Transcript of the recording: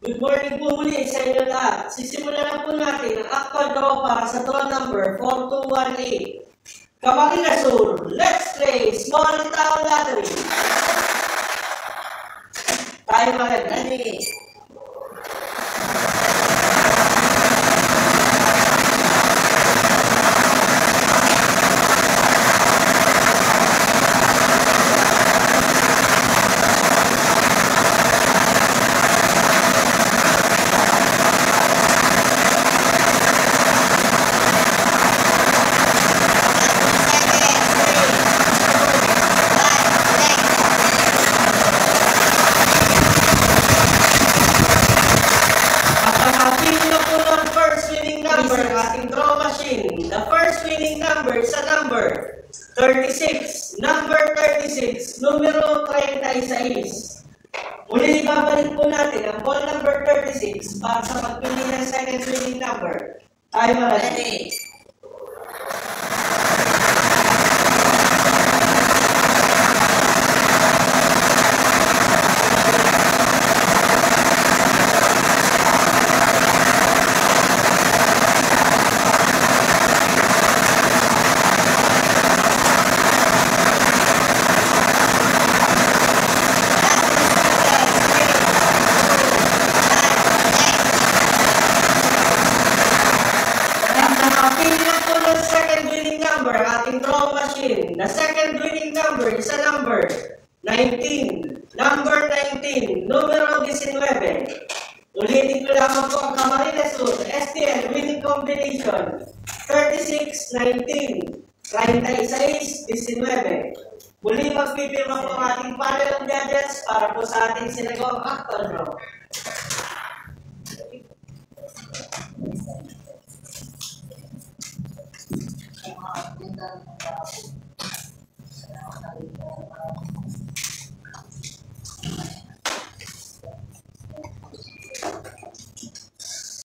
Good morning po muli sa inyo lahat. Sisimulan na po natin ang actual draw para sa draw number 4218. Camarines Sur, let's play Small Town Lottery. Tayo magandali. Ating draw machine. The first winning number sa number 36. Number 36, numero 36. Muli babalik po natin ang ball number 36 para sa pagpili ng second winning number. Tayo malagay. The second winning number is a number 19. Number 19, numero 19. Ulitin ko lamang po ang Camarines Sur STL winning combination 36-19, 36-19. Muli magpipirma po ang ating panel of judges para po sa ating sinagawang actual draw.